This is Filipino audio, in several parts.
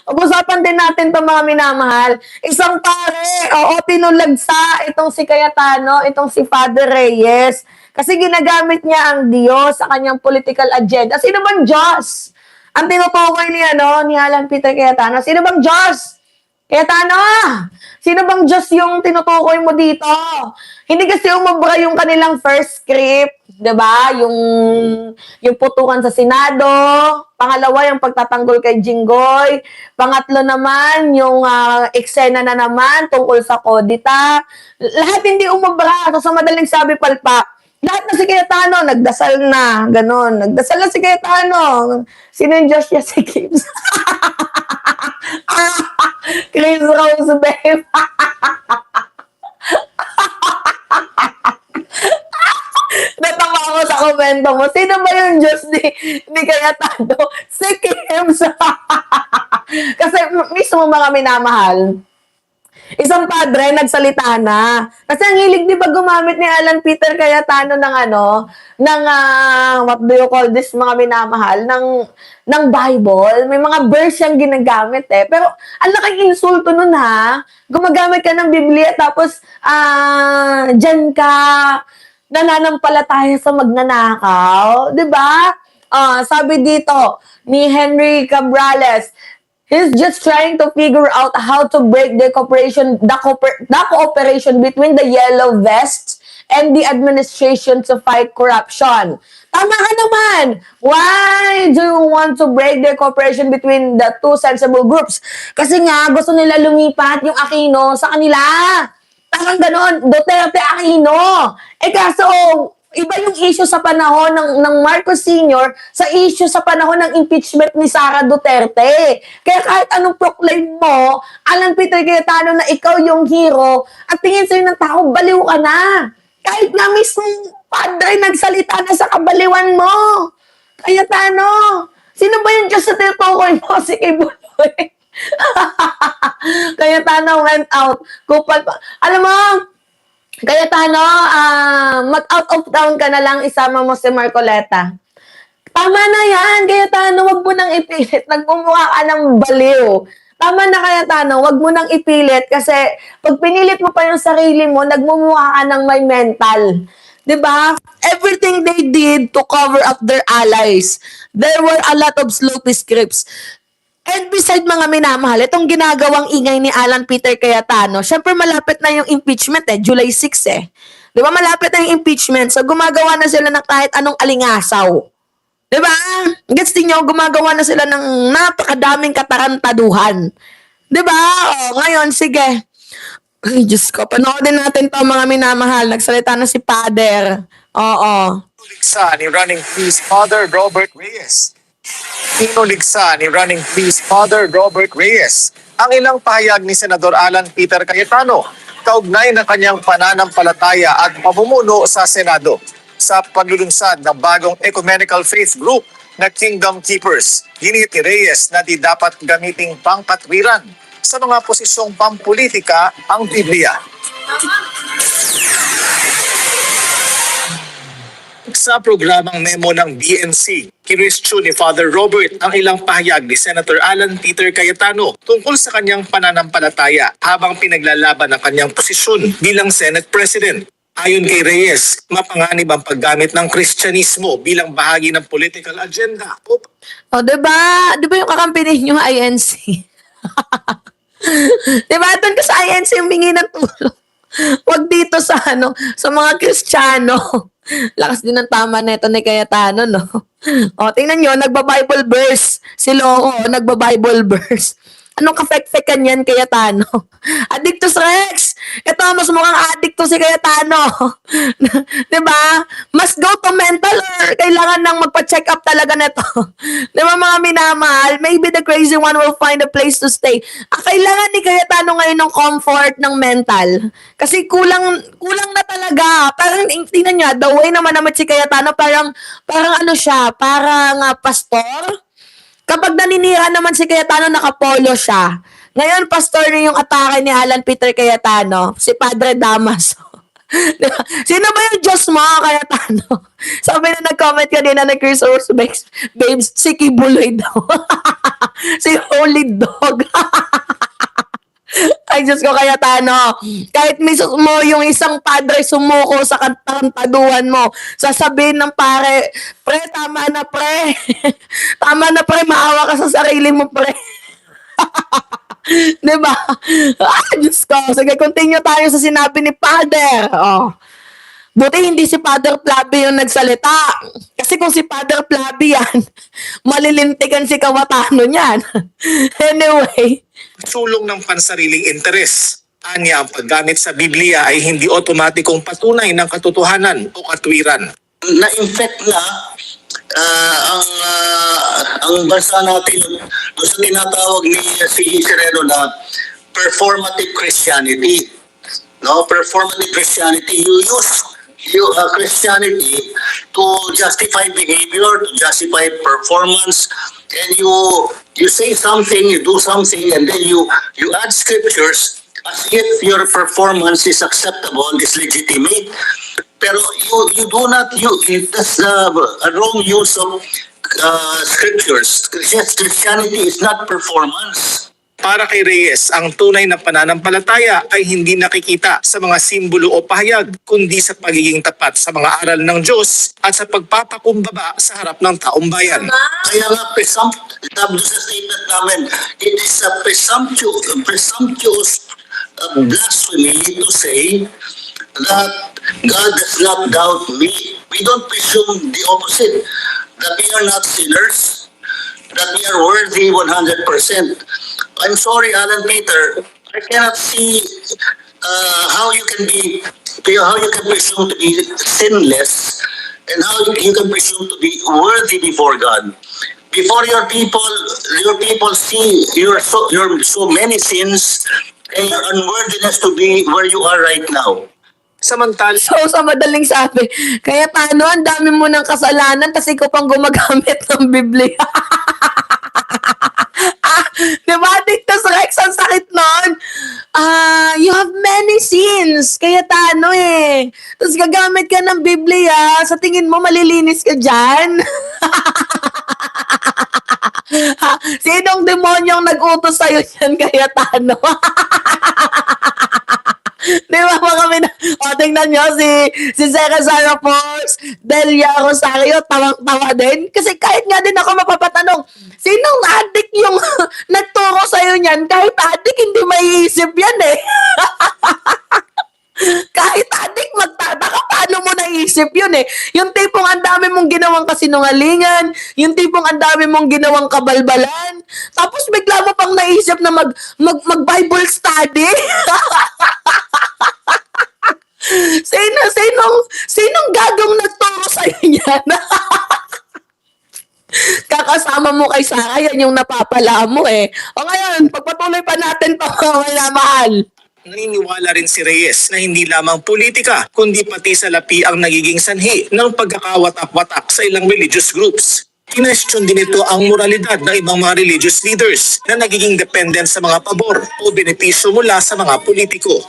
Pag-usapan din natin 'to mga minamahal. Isang pare, oo, tinulagsa itong si Cayetano, itong si Father Reyes. Kasi ginagamit niya ang Diyos sa kanyang political agenda. Sino bang Diyos? Ang tinutukoy ni Alan Peter Cayetano. Sino bang Diyos? Cayetano, sino bang Diyos yung tinutukoy mo dito? Hindi kasi umubra yung kanilang first script, 'di ba? Yung putukan sa Senado, pangalawa yung pagtatanggol kay Jinggoy, pangatlo naman yung eksena na naman tungkol sa Kodita. Lahat hindi umubra. So, sa madaling sabi palpak, lahat na si Cayetano, nagdasal na, ganon. Nagdasal na si Cayetano. Sino yung Diyos niya? Si Gibbs. Chris Roosevelt. Natawa ako sa komento mo. Sino ba yung Diyos ni Cayetano? Si Gibbs. Kasi mismo mga minamahal, isang padre nagsalita na. Kasi ang hilig di ba gumamit ni Alan Peter Cayetano what do you call this, mga minamahal, ng Bible. May mga verse siyang ginagamit eh. Pero ang laking insulto nun ha. Gumagamit ka ng Biblia tapos dyan ka nananampalataya sa magnanakaw. Di ba? Sabi dito ni Henry Cabrales, he's just trying to figure out how to break the cooperation between the yellow vests and the administration to fight corruption. Tama ka naman. Why do you want to break the cooperation between the two sensible groups? Kasi nga, gusto nila lumipat yung Aquino sa kanila. Parang ganon, Duterte Aquino. Kaso, iba yung issue sa panahon ng Marcos Sr. sa issue sa panahon ng impeachment ni Sara Duterte. Kaya kahit anong proclaim mo, Alan Peter Cayetano, na ikaw yung hero, at tingin sa'yo ng tao, baliw ka na. Kahit nga mismo padre nagsalita na sa kabaliwan mo. Cayetano, sino ba yung Diyos sa tinutukoy mo? Si Kibuloy. Cayetano went out. Kupal pa. Alam mo, Cayetano, mag-out of town ka na lang, isama mo si Marcoleta. Tama na yan, Cayetano, wag mo nang ipilit. Nagmumukha ka ng baliw. Tama na, Cayetano, wag mo nang ipilit kasi pag pinilit mo pa yung sarili mo, nagmumukha ka ng may mental. 'Di ba? Everything they did to cover up their allies. There were a lot of sloppy scripts. And beside mga minamahal, itong ginagawang ingay ni Alan Peter Cayetano, syempre malapit na yung impeachment July 6 eh. Di ba malapit na yung impeachment, so gumagawa na sila ng kahit anong alingasaw. Di ba? Gets din nyo, gumagawa na sila ng napakadaming katarantaduhan. Di ba? O, ngayon, sige. Ay, Diyos ko, panoodin natin to mga minamahal. Nagsalita na si Father. Oo. Inuligsa ni Running Peace Father Robert Reyes. Inuligsa ni Running Peace Father Robert Reyes ang ilang pahayag ni Senador Alan Peter Cayetano kaugnay ng kanyang pananampalataya at pamumuno sa Senado sa paglulunsad ng bagong ecumenical faith group na Kingdom Keepers. Ginit ni Reyes na di dapat gamiting pangkatwiran sa mga posisyong pampolitika ang Biblia. Sa programang memo ng BNC, kinwestiyon ni Father Robert ang ilang pahayag ni Senator Alan Peter Cayetano tungkol sa kanyang pananampalataya habang pinaglalaban ang kanyang posisyon bilang Senate President. Ayon kay Reyes, mapanganib ang paggamit ng Kristyanismo bilang bahagi ng political agenda. O, diba? Diba yung kakampi ninyo INC? Diba? Doon ka sa INC humingi ng tulong. Wag dito sa sa mga Kristiyano. Lakas din ng tama na ito ni Cayetano, no? O, tingnan nyo, nagba-Bible verse. Si Loco, nagba-Bible verse. Anong ka-fake-fakean yan, Cayetano? Addictus Rex! Ito, mas mukhang addict si Cayetano. Diba? Mas go to mental or kailangan nang magpa-check up talaga nito. Diba mga minamahal? Maybe the crazy one will find a place to stay. Kailangan ni Cayetano ngayon ng comfort ng mental. Kasi kulang na talaga. Parang, tingnan nyo, the way naman si Cayetano, parang ano siya, parang pastor. Kapag naninira naman si Cayetano, nakapolo siya. Ngayon, pastor na yung atake ni Alan Peter Cayetano, si Padre Damaso. Diba? Sino ba yung Diyos mo? Kaya tano. Sabi na nag-comment kanina na Chris Ors, babes, si Kibuloy daw. Si Holy Dog. Ay, Diyos ko, kaya tano. Kahit mismo yung isang padre sumuko sa kantaduhan mo, sasabihin ng pare, pre, tama na, pre. Tama na, pre, maawa ka sa sarili mo, pre. Diba? Ah, Diyos ko. Sige, continue tayo sa sinabi ni Father. Oh. Buti hindi si Father Flavi yung nagsalita. Kasi kung si Father Flavi yan, malilintikan si Kawatano niyan. Anyway, sulong ng pansariling interes. Anya, ang paggamit sa Biblia ay hindi otomatikong patunay ng katotohanan o katwiran. Na-infect na ang bansa natin doon sa tinatawag ni C.G. Sereno na performative Christianity. No, performative Christianity. You use Christianity to justify behavior, to justify performance, and you say something, you do something, and then you add scriptures as if your performance is acceptable, is legitimate. Pero you do not use, that's a wrong use of scriptures. Christianity is not performance. Para kay Reyes, ang tunay na pananampalataya ay hindi nakikita sa mga simbolo o pahayag, kundi sa pagiging tapat sa mga aral ng Diyos at sa pagpapakumbaba sa harap ng taong bayan. Kaya nga, sabi sa statement namin, it is a presumptuous blasphemy to say that God does not doubt me. We don't presume the opposite, that we are not sinners, that we are worthy 100%. I'm sorry, Alan Peter, I cannot see how you can presume to be sinless and how you can presume to be worthy before God. Before your people see your so many sins and your unworthiness to be where you are right now. Samantala, so sa madaling sabi, kaya paano, ang dami mo ng kasalanan, tas ikaw pang gumagamit ng Biblia. Diba, Dictus Rex, ang sakit nun. You have many sins. Kaya tano eh. Tapos gagamit ka ng Biblia, sa tingin mo malilinis ka dyan? Sinong demonyong nag-utos sa'yo yan, kaya tano? Di ba kami na, tingnan nyo, si Sarah Zara Fox, Delia Rosario, tawang-tawa din. Kasi kahit nga din ako mapapatanong, sinong addict yung nagturo sa'yo niyan? Kahit addict, hindi maiisip yan eh. Kahit addict, magtataka, paano mo naisip yun eh? Yung tipong ang dami mong ginawang kasinungalingan, yung tipong ang dami mong ginawang kabalbalan, tapos bigla mo pang naisip na mag-Bible study. Sinong gagong nagturo sa'yo niyan? Kakasama mo kay Sarah, yan yung napapala mo eh. O ngayon, pagpatuloy pa natin pa mga mahal. naniniwala rin si Reyes na hindi lamang politika, kundi pati salapi ang nagiging sanhi ng pagkakawatak-watak sa ilang religious groups. Kinestyon din ito ang moralidad ng ibang mga religious leaders na nagiging dependent sa mga pabor o benepisyo mula sa mga politiko.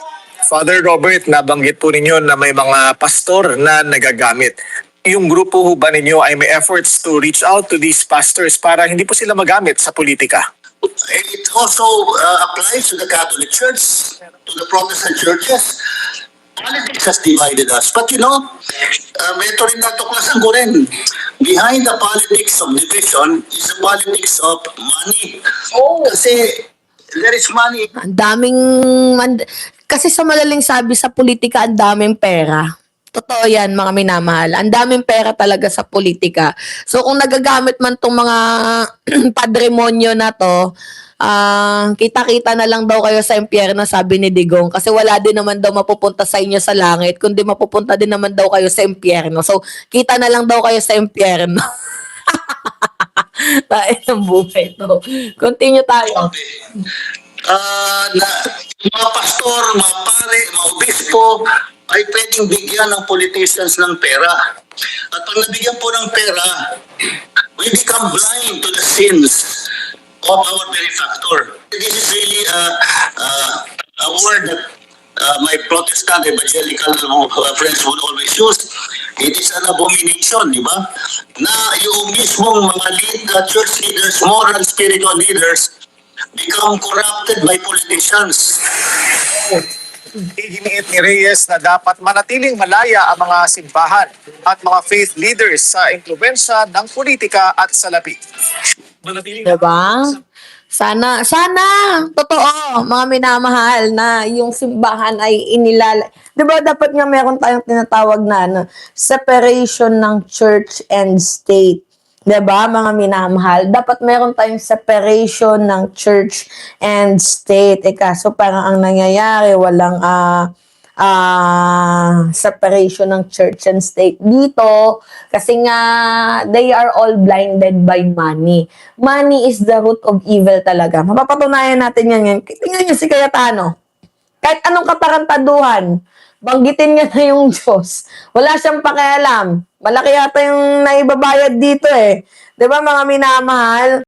Father Robert, nabanggit po ninyo na may mga pastor na nagagamit. Yung grupo ho ba ninyo ay may efforts to reach out to these pastors para hindi po sila magamit sa politika? It also applies to the Catholic Church, to the Protestant churches. Politics has divided us. But you know, ito rin natuklasan ko rin. Behind the politics of division is the politics of money. Kasi there is money. Ang daming, kasi sa malaling sabi sa politika, ang daming pera. Totoo yan, mga minamahal. Ang daming pera talaga sa politika. So, kung nagagamit man tong mga padremonyo na to, kita-kita na lang daw kayo sa impyerno, sabi ni Digong. Kasi wala din naman daw mapupunta sa inyo sa langit, kundi mapupunta din naman daw kayo sa impyerno. So, kita na lang daw kayo sa impyerno. Tayo ng buhay to. Continue tayo. Na mga pastor, mga pare, mga obispo ay pwedeng bigyan ng politicians ng pera. At pag nabigyan po ng pera, we become blind to the sins of our benefactor. This is really a word that my Protestant evangelical friends would always use, it is an abomination, di ba? Na yung mismong mga church leaders, moral, spiritual leaders, become corrupted by politicians. Iginiit ni Reyes na dapat manatiling malaya ang mga simbahan at mga faith leaders sa impluwensya ng politika at salapi. Diba? Sana, totoo, mga minamahal, na yung simbahan ay Diba, dapat nga meron tayong tinatawag na separation ng church and state. Diba, mga minamahal? Dapat meron tayong separation ng church and state. Kaso parang ang nangyayari, walang separation ng church and state dito kasi nga they are all blinded by money. Money is the root of evil talaga. Mapapatunayan natin yan ngayon. Tingnan niyo si Cayetano. Kahit anong katarantaduhan, banggitin niya na yung Diyos. Wala siyang pakialam. Malaki yata yung naibabayad dito eh. 'Di ba, mga minamahal?